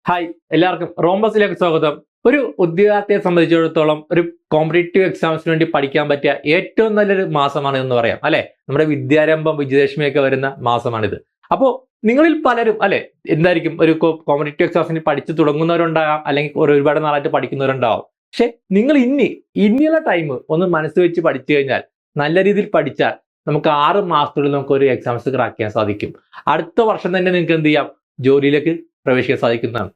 Hi, എല്ലാവർക്കും റോംബസിലേക്ക് സ്വാഗതം. ഒരു ഉദ്യോഗാർത്ഥിയെ സംബന്ധിച്ചിടത്തോളം ഒരു കോമ്പറ്റേറ്റീവ് എക്സാംസിന് വേണ്ടി പഠിക്കാൻ പറ്റിയ ഏറ്റവും നല്ലൊരു മാസമാണ് എന്ന് പറയാം അല്ലെ. നമ്മുടെ വിദ്യാരംഭം വിജയദശമിയൊക്കെ വരുന്ന മാസമാണിത്. അപ്പോൾ നിങ്ങളിൽ പലരും അല്ലെ എന്തായിരിക്കും ഒരു കോമ്പറ്റേറ്റീവ് എക്സാംസിന് പഠിച്ചു തുടങ്ങുന്നവരുണ്ടാകാം, അല്ലെങ്കിൽ ഒരുപാട് നാളായിട്ട് പഠിക്കുന്നവരുണ്ടാവാം. പക്ഷെ നിങ്ങൾ ഇനിയുള്ള ടൈം ഒന്ന് മനസ്സ് വെച്ച് പഠിച്ചു കഴിഞ്ഞാൽ, നല്ല രീതിയിൽ പഠിച്ചാൽ നമുക്ക് 6 മാസത്തിനുള്ളിൽ നമുക്ക് ഒരു എക്സാംസ് ക്രാക്ക് ചെയ്യാൻ സാധിക്കും. അടുത്ത വർഷം തന്നെ നിങ്ങൾക്ക് എന്ത് ചെയ്യാം, ജോലിയിലേക്ക് പ്രവേശിക്കാൻ സാധിക്കുന്നതാണ്.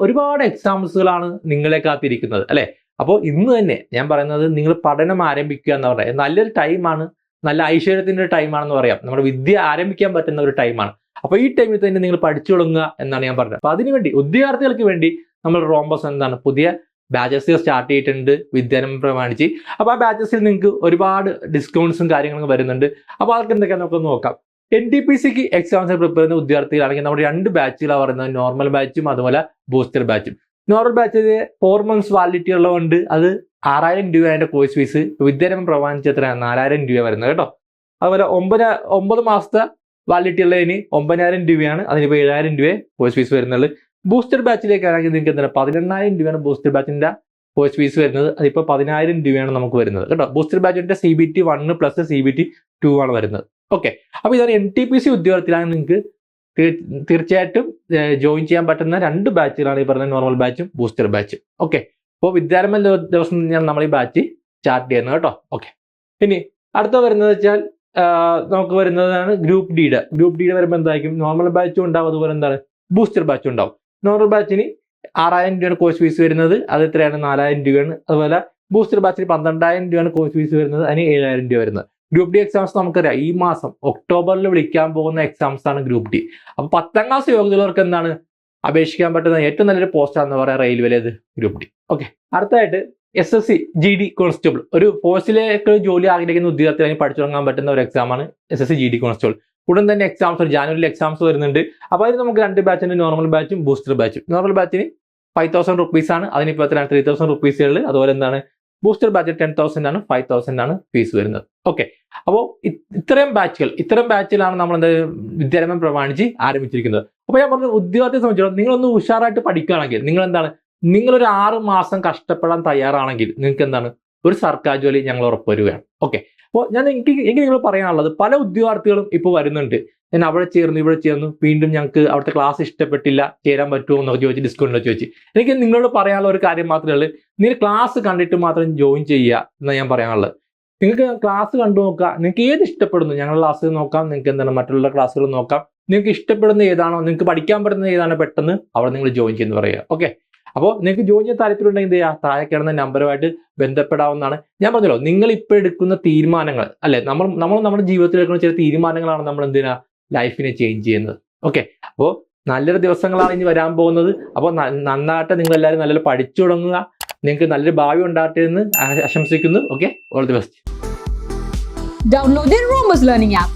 ഒരുപാട് എക്സാംസുകളാണ് നിങ്ങളെ കാത്തിരിക്കുന്നത് അല്ലെ. അപ്പോൾ ഇന്ന് തന്നെ ഞാൻ പറയുന്നത്, നിങ്ങൾ പഠനം ആരംഭിക്കുക എന്ന് പറയുന്നത് നല്ലൊരു ടൈമാണ്, നല്ല ഐശ്വര്യത്തിന്റെ ടൈമാണെന്ന് പറയാം. നമ്മുടെ വിദ്യ ആരംഭിക്കാൻ പറ്റുന്ന ഒരു ടൈമാണ്. അപ്പോൾ ഈ ടൈമിൽ തന്നെ നിങ്ങൾ പഠിച്ചു തുടങ്ങുക എന്നാണ് ഞാൻ പറഞ്ഞത്. അപ്പൊ അതിനുവേണ്ടി ഉദ്യോഗാർത്ഥികൾക്ക് വേണ്ടി നമ്മൾ റോംബസ് എന്താണ് പുതിയ ബാച്ചസ് സ്റ്റാർട്ട് ചെയ്തിട്ടുണ്ട് വിദ്യാരംഭം പ്രമാണിച്ച്. അപ്പോൾ ആ ബാച്ചസിൽ നിങ്ങൾക്ക് ഒരുപാട് ഡിസ്കൗണ്ട്സും കാര്യങ്ങളും വരുന്നുണ്ട്. അപ്പോൾ അവർക്ക് എന്തൊക്കെയാണ് നമുക്ക് നോക്കാം. NTPC എക്സാംസിന് പ്രിപ്പയർ ചെയ്യുന്ന ഉദ്യോഗാർത്ഥികളാണെങ്കിൽ നമ്മുടെ 2 ബാച്ചുകളാണ് പറയുന്നത്, നോർമൽ ബാച്ചും അതുപോലെ ബൂസ്റ്റർ ബാച്ചും. നോർമൽ ബാച്ചിൽ 4 months വാലിഡിറ്റി ഉള്ളതുകൊണ്ട് അത് 6000 രൂപ അതിന്റെ കോഴ്സ് ഫീസ്. വിദ്യാരംഭം പ്രമാണിച്ച് എത്രയാണ് 4000 രൂപ വരുന്നത് കേട്ടോ. അതുപോലെ 9 മാസത്തെ വാലിഡിറ്റി ഉള്ളതിന് 9000 രൂപയാണ്, അതിനിപ്പോൾ 7000 രൂപ കോഴ്സ് ഫീസ് വരുന്നത്. ബൂസ്റ്റർ ബാച്ചിലേക്കാണെങ്കിൽ നിങ്ങൾക്ക് എന്താണ് 18000 രൂപയാണ് ബൂസ്റ്റർ ബാച്ചിന്റെ കോഴ്സ് ഫീസ് വരുന്നത്. അതിപ്പോൾ 10000 രൂപയാണ് നമുക്ക് വരുന്നത് കേട്ടോ. ബൂസ്റ്റർ ബാച്ചിന്റെ CBT 1 പ്ലസ് CBT 2 ആണ് വരുന്നത്. ഓക്കെ, അപ്പോൾ ഇതാണ് NTPC ഉദ്യോഗത്തിലാണ് നിങ്ങൾക്ക് തീർച്ചയായിട്ടും ജോയിൻ ചെയ്യാൻ പറ്റുന്ന 2 ബാച്ചുകളാണ് ഈ പറഞ്ഞ നോർമൽ ബാച്ചും ബൂസ്റ്റർ ബാച്ചും. ഓക്കെ, അപ്പോൾ വിദ്യാരംഭം ദിവസം തന്നെയാണ് നമ്മൾ ഈ ബാച്ച് സ്റ്റാർട്ട് ചെയ്യുന്നത് കേട്ടോ. ഓക്കെ, ഇനി അടുത്ത വരുന്നത് വെച്ചാൽ നമുക്ക് വരുന്നതാണ് ഗ്രൂപ്പ് ഡിയുടെ വരുമ്പോൾ എന്തായിരിക്കും, നോർമൽ ബാച്ചും ഉണ്ടാവും, അതുപോലെ എന്താണ് ബൂസ്റ്റർ ബാച്ചും ഉണ്ടാവും. നോർമൽ ബാച്ചിന് 6000 രൂപയാണ് കോഴ്സ് ഫീസ് വരുന്നത്, അത് എത്രയാണ് 4000 രൂപയാണ്. അതുപോലെ ബൂസ്റ്റർ ബാച്ചിന് 12000 രൂപയാണ് കോഴ്സ് ഫീസ് വരുന്നത്, അതിന് 7000 രൂപ വരുന്നത്. ഗ്രൂപ്പ് ഡി എക്സാംസ് നമുക്കറിയാം ഈ മാസം ഒക്ടോബറിൽ വിളിക്കാൻ പോകുന്ന എക്സാംസ് ആണ് ഗ്രൂപ്പ് ഡി. അപ്പൊ 10ാം ക്ലാസ് യോഗ്യതയുള്ളവർക്ക് എന്താണ് അപേക്ഷിക്കാൻ പറ്റുന്ന ഏറ്റവും നല്ലൊരു പോസ്റ്റാണെന്ന് പറയാം റെയിൽവേയിലേത് ഗ്രൂപ്പ് ഡി. ഓക്കെ, അടുത്തായിട്ട് SSC GD കോൺസ്റ്റബിൾ, ഒരു ഫോഴ്സിലേക്ക് ജോലി ആഗ്രഹിക്കുന്ന ഉദ്യോഗാർത്ഥികൾ പഠിച്ചു തുടങ്ങാൻ പറ്റുന്ന ഒരു എക്സാമാണ് SSC GD കോൺസ്റ്റബിൾ. ഉടൻ തന്നെ എക്സാംസ് ജാനുവരിയിൽ എക്സാംസ് വരുന്നുണ്ട്. അപ്പോൾ അതിന് നമുക്ക് 2 ബാച്ചുണ്ട്, നോർമൽ ബാച്ചും ബൂസ്റ്റർ ബാച്ചും. നോർമൽ ബാച്ചിന് 5000 റുപ്പീസ് ആണ്, അതിനിപ്പോൾ 3000 റുപ്പീസുകൾ. അതുപോലെ എന്താണ് ബൂസ്റ്റർ ബാച്ച് 10,000 ആണ്, 5000 ആണ് ഫീസ് വരുന്നത്. ഓക്കെ, അപ്പോൾ ഇത്തരം ബാച്ചുകളാണ് നമ്മൾ എന്താ വിദ്യാരംഭം പ്രമാണിച്ച് ആരംഭിച്ചിരിക്കുന്നത്. അപ്പോൾ ഞാൻ പറഞ്ഞ ഉദ്യോഗത്തെ സംബന്ധിച്ചിടത്തോളം നിങ്ങളൊന്ന് ഉഷാറായിട്ട് പഠിക്കുകയാണെങ്കിൽ, നിങ്ങളൊരു 6 മാസം കഷ്ടപ്പെടാൻ തയ്യാറാണെങ്കിൽ നിങ്ങൾക്ക് എന്താണ് ഒരു സർക്കാർ ജോലി ഞങ്ങൾ ഉറപ്പുവരുകയാണ്. ഓക്കെ, അപ്പോൾ എനിക്ക് നിങ്ങൾ പറയാനുള്ളത്, പല ഉദ്യോഗാർത്ഥികളും ഇപ്പോൾ വരുന്നുണ്ട്, ഞാൻ അവിടെ ചേർന്നു വീണ്ടും ഞങ്ങൾക്ക് അവിടുത്തെ ക്ലാസ് ഇഷ്ടപ്പെട്ടില്ല, ചേരാൻ പറ്റുമോ എന്നൊക്കെ ചോദിച്ച് ഡിസ്കൗണ്ട് ചോദിച്ച്. എനിക്ക് നിങ്ങളോട് പറയാനുള്ള ഒരു കാര്യം മാത്രമേ ഉള്ളൂ, നിങ്ങൾ ക്ലാസ് കണ്ടിട്ട് മാത്രം ജോയിൻ ചെയ്യുക എന്നാണ് ഞാൻ പറയാനുള്ളത്. നിങ്ങൾക്ക് ക്ലാസ് കണ്ടു നോക്കുക, നിങ്ങൾക്ക് ഏത് ഇഷ്ടപ്പെടുന്നു, ഞങ്ങളുടെ ക്ലാസ് നോക്കാം, നിങ്ങൾക്ക് എന്താണ് മറ്റുള്ള ക്ലാസ്സുകൾ നോക്കാം, നിങ്ങൾക്ക് ഇഷ്ടപ്പെടുന്ന ഏതാണോ, നിങ്ങൾക്ക് പഠിക്കാൻ പറ്റുന്ന ഏതാണോ പെട്ടെന്ന് അവിടെ നിങ്ങൾ ജോയിൻ ചെയ്യുന്നു പറയുക. ഓക്കെ, അപ്പോൾ നിങ്ങൾക്ക് ജോയിൻ ചെയ്യാൻ താല്പര്യം ഉണ്ടെങ്കിൽ എന്ത് ചെയ്യുക, താഴെ കിടന്ന നമ്പറുമായിട്ട് ബന്ധപ്പെടാവുന്നതാണ്. ഞാൻ പറഞ്ഞല്ലോ, നിങ്ങൾ ഇപ്പോൾ എടുക്കുന്ന തീരുമാനങ്ങൾ അല്ലെ, നമ്മൾ നമ്മുടെ ജീവിതത്തിൽ എടുക്കുന്ന ചില തീരുമാനങ്ങളാണ് നമ്മൾ എന്തിനാ ലൈഫിനെ ചേഞ്ച് ചെയ്യുന്നത്. ഓക്കെ, അപ്പോൾ നല്ലൊരു ദിവസങ്ങളാണ് ഇനി വരാൻ പോകുന്നത്. അപ്പോൾ നന്നായിട്ട് നിങ്ങൾ എല്ലാവരും നല്ലൊരു പഠിച്ചു തുടങ്ങുക, നിങ്ങൾക്ക് നല്ലൊരു ഭാവി ഉണ്ടാകട്ടെ എന്ന് ആശംസിക്കുന്നു. Okay, all the best. Download the Rhombus Learning app.